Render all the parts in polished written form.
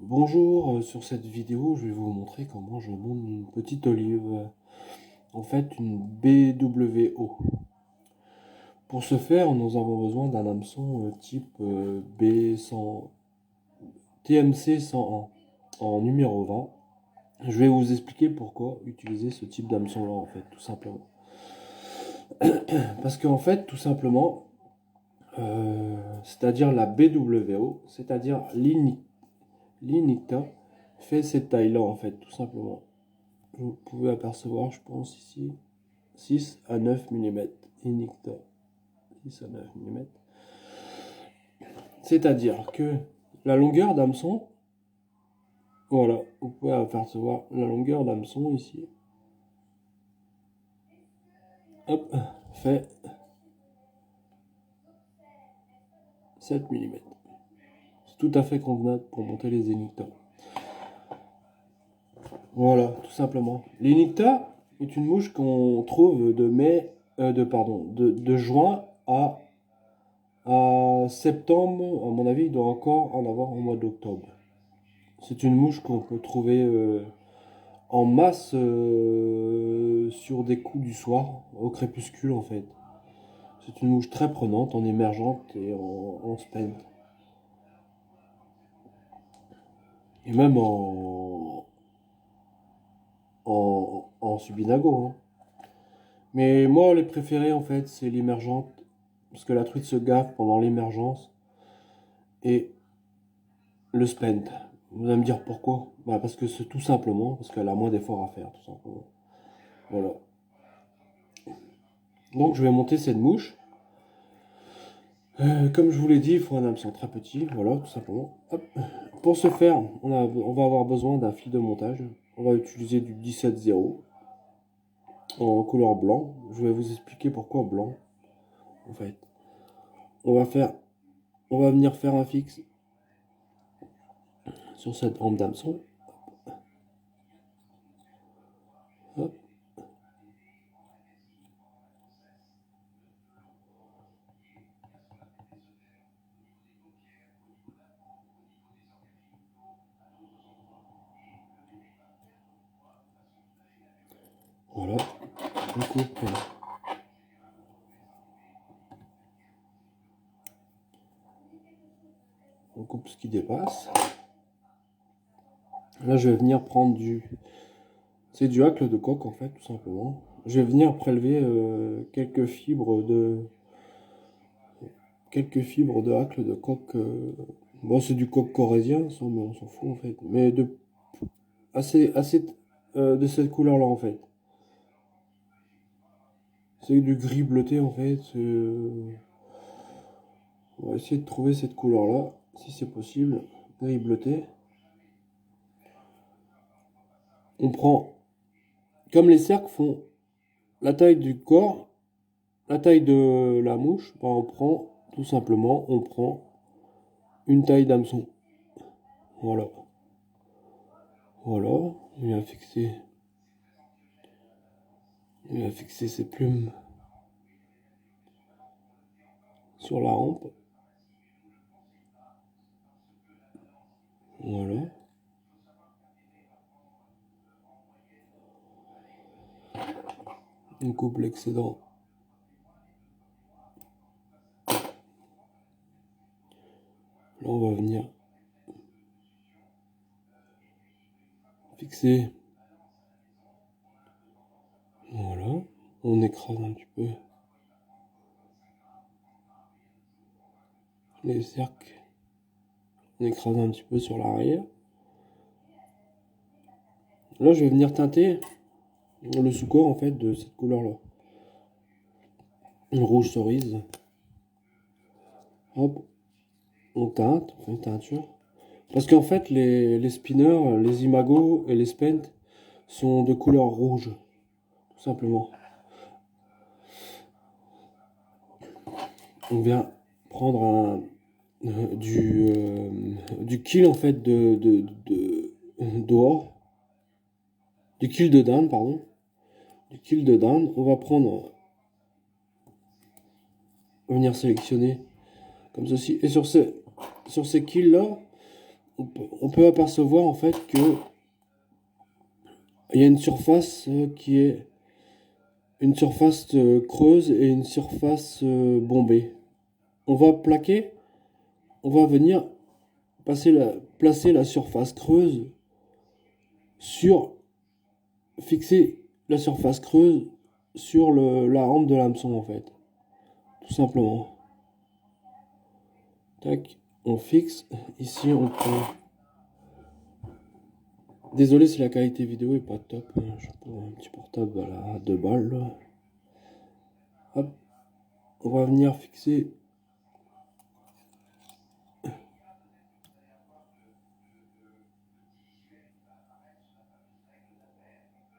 Bonjour, sur cette vidéo, je vais vous montrer comment je monte une petite olive, en fait une BWO. Pour ce faire, nous avons besoin d'un hameçon type B100, TMC 101 en numéro 20. Je vais vous expliquer pourquoi utiliser ce type d'hameçon là en fait, tout simplement. Parce qu'en fait, tout simplement, c'est-à-dire la BWO, c'est-à-dire l'Inicta, fait cette taille là en fait, tout simplement. Vous pouvez apercevoir, je pense, ici, 6 à 9 mm. Inicta, 6 à 9 mm. C'est-à-dire que la longueur d'hameçon, voilà, vous pouvez apercevoir la longueur d'hameçon ici, hop, fait 7 mm. C'est tout à fait convenable pour monter les Inicta. Voilà, tout simplement. L'Inicta est une mouche qu'on trouve de juin à septembre. À mon avis, il doit encore en avoir au mois d'octobre. C'est une mouche qu'on peut trouver en masse sur des coups du soir, au crépuscule en fait. C'est une mouche très prenante, en émergente et en spent. Et même en subinago. Hein. Mais moi, les préférés en fait, c'est l'émergente. Parce que la truite se gaffe pendant l'émergence. Et le spent. Vous allez me dire pourquoi? Bah parce que c'est tout simplement, parce qu'elle a moins d'efforts à faire, tout simplement. Voilà. Donc je vais monter cette mouche. Comme je vous l'ai dit, il faut un hameçon très petit, voilà, tout simplement. Hop. Pour ce faire, on va avoir besoin d'un fil de montage. On va utiliser du 17-0 en couleur blanc. Je vais vous expliquer pourquoi blanc, en fait. On va faire, on va venir faire un fixe sur cette rampe d'hameçon. Hop. Voilà. On coupe, on coupe ce qui dépasse. Là, je vais venir prendre c'est du hacle de coque en fait, tout simplement. Je vais venir prélever quelques fibres de hacle de coque. Bon, c'est du coq corésien, ça, mais on s'en fout en fait. Mais assez de cette couleur-là en fait. C'est du gris bleuté en fait. On va essayer de trouver cette couleur-là, si c'est possible. Gris bleuté. On prend, comme les cercles font la taille du corps, la taille de la mouche, bah, on prend tout simplement, on prend une taille d'hameçon. Voilà. Voilà. Il a fixé ses plumes sur la rampe. Voilà. On coupe l'excédent. Là, on va venir fixer. Voilà. On écrase un petit peu les cercles. On écrase un petit peu sur l'arrière. Là, je vais venir teinter le sous-corps en fait de cette couleur-là. Une rouge cerise. Hop. On teinte, on fait une teinture. Parce qu'en fait, les spinners, les imagos et les spent sont de couleur rouge, tout simplement. On vient prendre du kill en fait d'or, du kill de dinde, pardon, du kill de dinde. On va venir sélectionner comme ceci. Et sur ces kills là, on peut apercevoir en fait que il y a une surface qui est une surface creuse et une surface bombée. On va plaquer, on va venir placer la surface creuse sur, fixer la surface creuse sur la rampe de l'hameçon en fait, tout simplement. Tac, on fixe. Ici on peut. Désolé si la qualité vidéo est pas top. Je prends un petit portable à 2 balles. Là. Hop, on va venir fixer.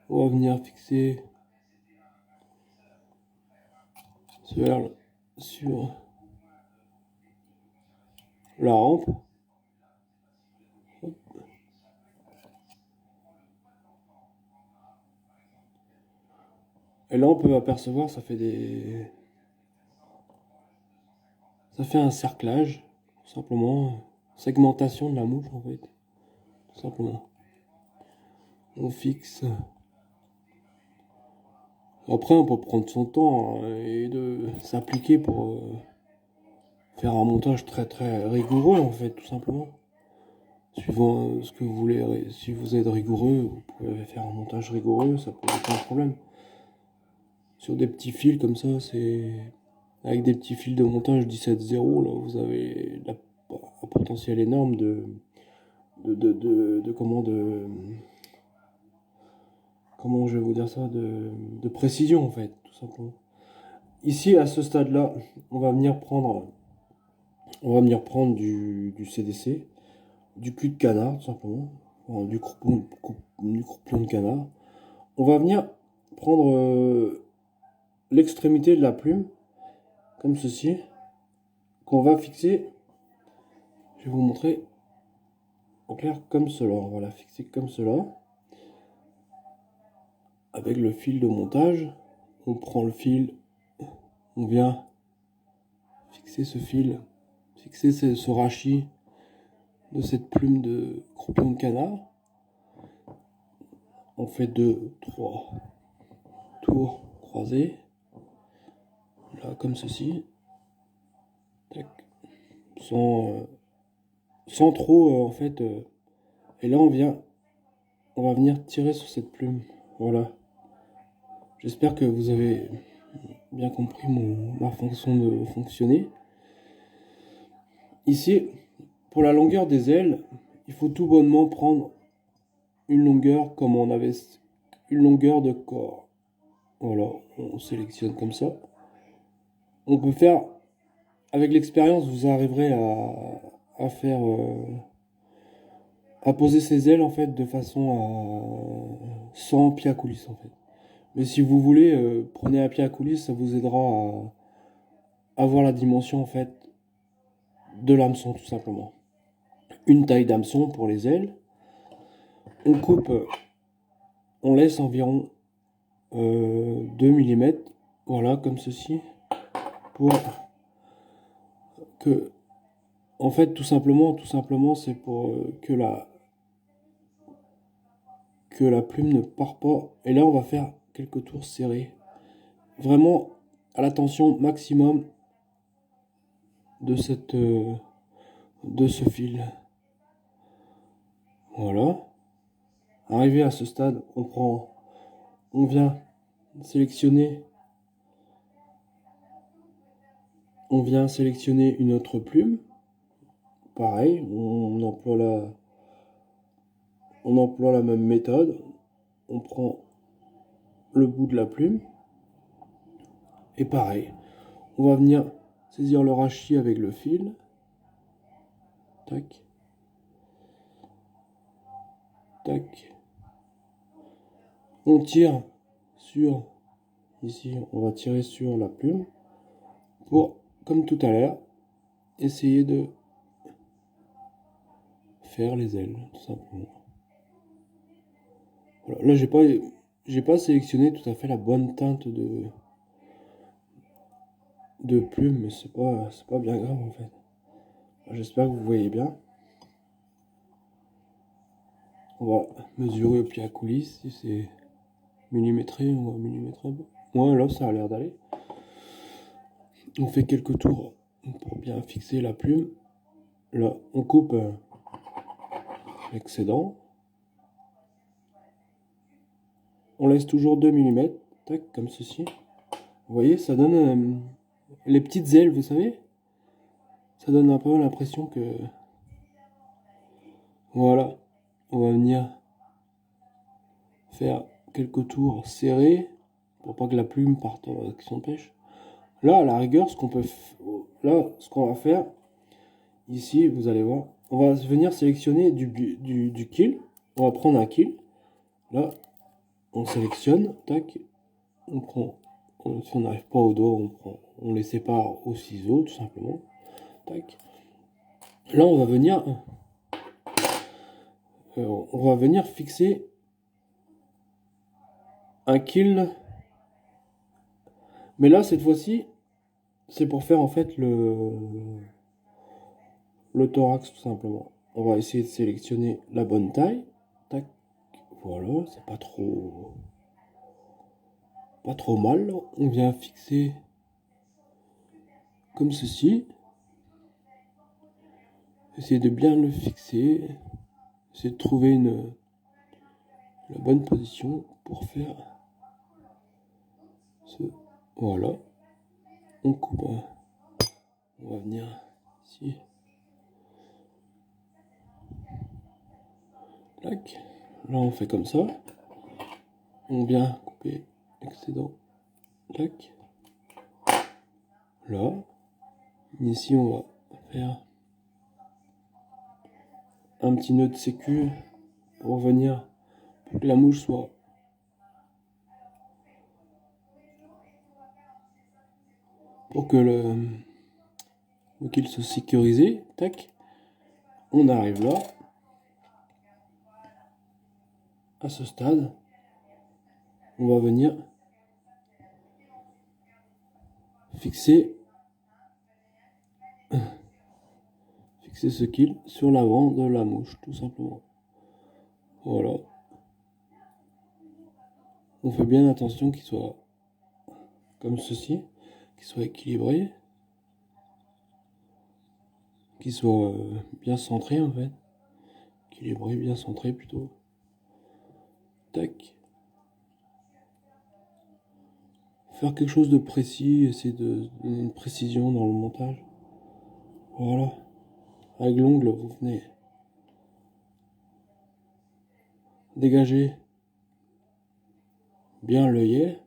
On va venir fixer sur la rampe. Hop. Et là on peut apercevoir, ça fait un cerclage, tout simplement. Segmentation de la mouche en fait, tout simplement. On fixe. Après on peut prendre son temps et de s'appliquer pour faire un montage très rigoureux en fait, tout simplement. Suivant ce que vous voulez, si vous êtes rigoureux, vous pouvez faire un montage rigoureux, ça pose aucun problème. Sur des petits fils comme ça, c'est avec des petits fils de montage 17.0, là vous avez un potentiel énorme comment je vais vous dire ça, de précision en fait, tout simplement. Ici à ce stade là, on va venir prendre du CDC, du cul de canard tout simplement, enfin, du croupion de canard. On va venir prendre l'extrémité de la plume, comme ceci, qu'on va fixer, je vais vous montrer en clair comme cela, on va la fixer comme cela, avec le fil de montage, on prend le fil, on vient fixer ce fil, fixer ce rachis de cette plume de croupion de canard, on fait 2-3 tours croisés, là comme ceci, tac, sans trop en fait, et là on va venir tirer sur cette plume, voilà. J'espère que vous avez bien compris ma façon de fonctionner. Ici, pour la longueur des ailes, il faut tout bonnement prendre une longueur comme on avait une longueur de corps. Voilà, on sélectionne comme ça. On peut faire, avec l'expérience, vous arriverez à faire, à poser ses ailes en fait de façon à sans pied à coulisse en fait. Mais si vous voulez, prenez un pied à coulisse, ça vous aidera à avoir la dimension en fait de l'hameçon tout simplement. Une taille d'hameçon pour les ailes. On coupe, on laisse environ 2 mm, voilà comme ceci, pour que, en fait tout simplement c'est pour que la plume ne part pas. Et là on va faire quelques tours serrés, vraiment à la tension maximum de ce fil. Voilà. Arrivé à ce stade, on vient sélectionner une autre plume. Pareil, on emploie la même méthode. On prend le bout de la plume. Et pareil, on va venir saisir le rachis avec le fil. Tac. Tac. On tire sur, ici, on va tirer sur la plume pour, comme tout à l'heure, essayer de faire les ailes, tout simplement. Voilà. Là, j'ai pas sélectionné tout à fait la bonne teinte de plume, mais c'est pas bien grave en fait. J'espère que vous voyez bien. On va mesurer au pied à coulisse. Si c'est millimétré, on va millimétrer un peu. Ouais, là, ça a l'air d'aller. On fait quelques tours pour bien fixer la plume. Là, on coupe l'excédent. On laisse toujours 2 mm, tac, comme ceci. Vous voyez, ça donne les petites ailes, vous savez. Ça donne un peu l'impression que... Voilà, on va venir faire quelques tours serrés pour pas que la plume parte en action de pêche. Là, à la rigueur, ce qu'on va faire, ici, vous allez voir, on va venir sélectionner du kill. On va prendre un kill. Là, on sélectionne, tac, on prend, si on n'arrive pas au dos, on les sépare au ciseau, tout simplement. Tac. Là, on va venir fixer un kill. Mais là, cette fois-ci, c'est pour faire en fait le thorax, tout simplement. On va essayer de sélectionner la bonne taille. Tac. Voilà, c'est pas trop mal. On vient fixer comme ceci. Essayer de bien le fixer. Essayer de trouver la bonne position pour faire ce... Voilà. On coupe. On va venir ici. Tac. Là, on fait comme ça. On vient couper l'excédent. Tac. Là. Ici, on va faire un petit nœud de sécu pour venir, pour que la mouche soit pour que le kill soit sécurisé. Tac. On arrive là. À ce stade, on va venir fixer ce kill sur l'avant de la mouche, tout simplement. Voilà. On fait bien attention qu'il soit comme ceci, qu'il soit équilibré, qu'il soit bien centré en fait. Équilibré, bien centré plutôt. Tac. Faire quelque chose de précis, essayer de donner une précision dans le montage. Voilà. Avec l'ongle, vous venez dégager bien l'œillet,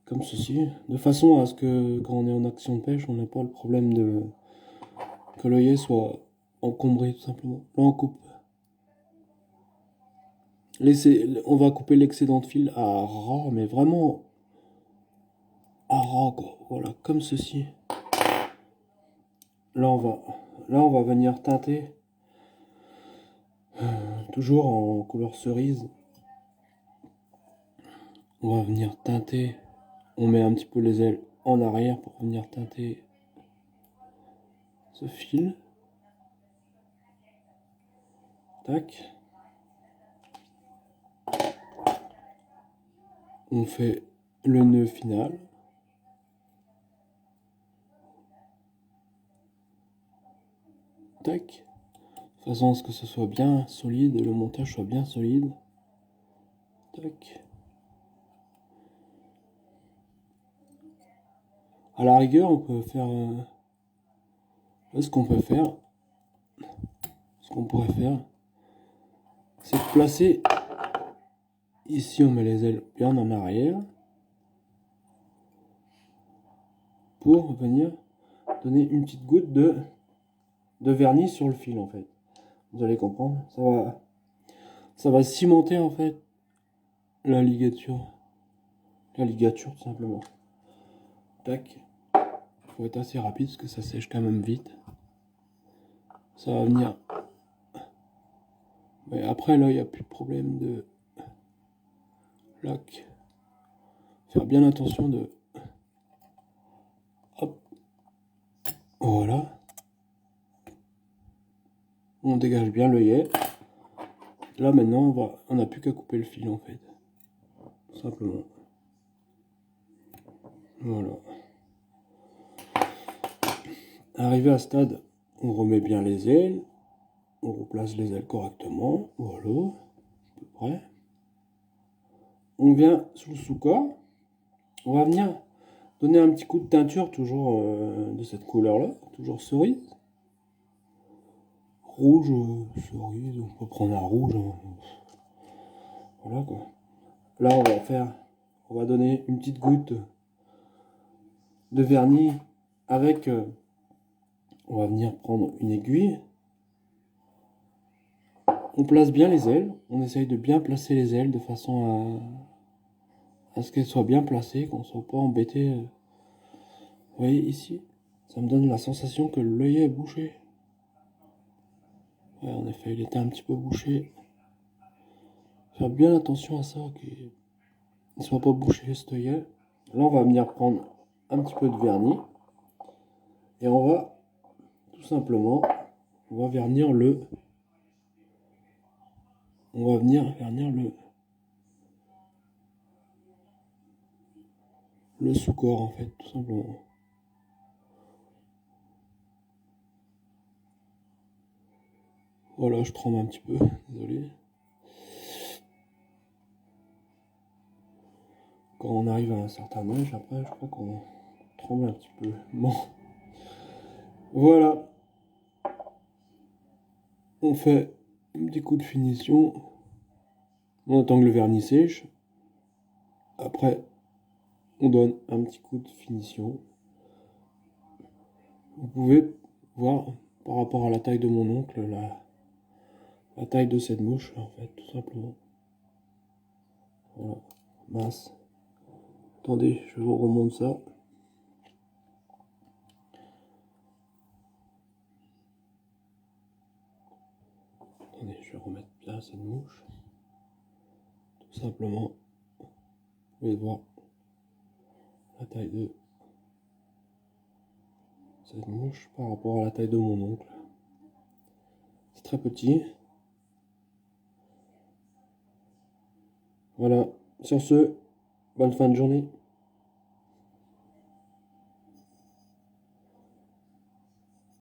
comme ceci, de façon à ce que quand on est en action de pêche, on n'a pas le problème que l'œillet soit encombré tout simplement. Là on coupe. On va couper l'excédent de fil à ras, mais vraiment à ras quoi. Voilà, comme ceci. Là on va venir teinter, toujours en couleur cerise. On va venir teinter. On met un petit peu les ailes en arrière pour venir teinter ce fil. Tac. On fait le nœud final. Tac. De façon à ce que ce soit bien solide et le montage soit bien solide. Tac. À la rigueur, on peut faire... ce qu'on pourrait faire, c'est de placer... Ici, on met les ailes bien en arrière. Pour venir donner une petite goutte de vernis sur le fil, en fait. Vous allez comprendre. Ça va cimenter, en fait, la ligature. La ligature, tout simplement. Tac. Il faut être assez rapide parce que ça sèche quand même vite. Ça va venir. Mais après, là, il n'y a plus de problème de lac. Faire bien attention de... Hop. Voilà. On dégage bien l'œillet. Là maintenant on n'a plus qu'à couper le fil en fait. Tout simplement. Voilà. Arrivé à ce stade, on remet bien les ailes. On replace les ailes correctement. Voilà. À peu près. On vient sous le sous-corps. On va venir donner un petit coup de teinture, toujours de cette couleur-là. Toujours cerise. Rouge, cerise. On peut prendre un rouge. Voilà quoi. Là on va donner une petite goutte de vernis avec, on va venir prendre une aiguille. On place bien les ailes, on essaye de bien placer les ailes de façon à ce qu'elles soient bien placées, qu'on ne soit pas embêté. Vous voyez ici, ça me donne la sensation que l'œil est bouché. Ouais, en effet, il était un petit peu bouché. Faire bien attention à ça, qu'il ne soit pas bouché cet œillet. Là on va venir prendre un petit peu de vernis. Et on va tout simplement, on va venir vernir le sous-corps en fait, tout simplement. Voilà, je tremble un petit peu, désolé. Quand on arrive à un certain âge, après, je crois qu'on tremble un petit peu. Bon, voilà. On fait un petit coup de finition. On attend que le vernis sèche. Après, on donne un petit coup de finition. Vous pouvez voir par rapport à la taille de mon oncle, la taille de cette mouche, en fait, tout simplement. Voilà, mince. Attendez, je vous remonte ça. Attendez, je vais remettre bien cette mouche. Tout simplement, vous pouvez voir la taille de cette mouche par rapport à la taille de mon oncle. C'est très petit. Voilà, sur ce, bonne fin de journée.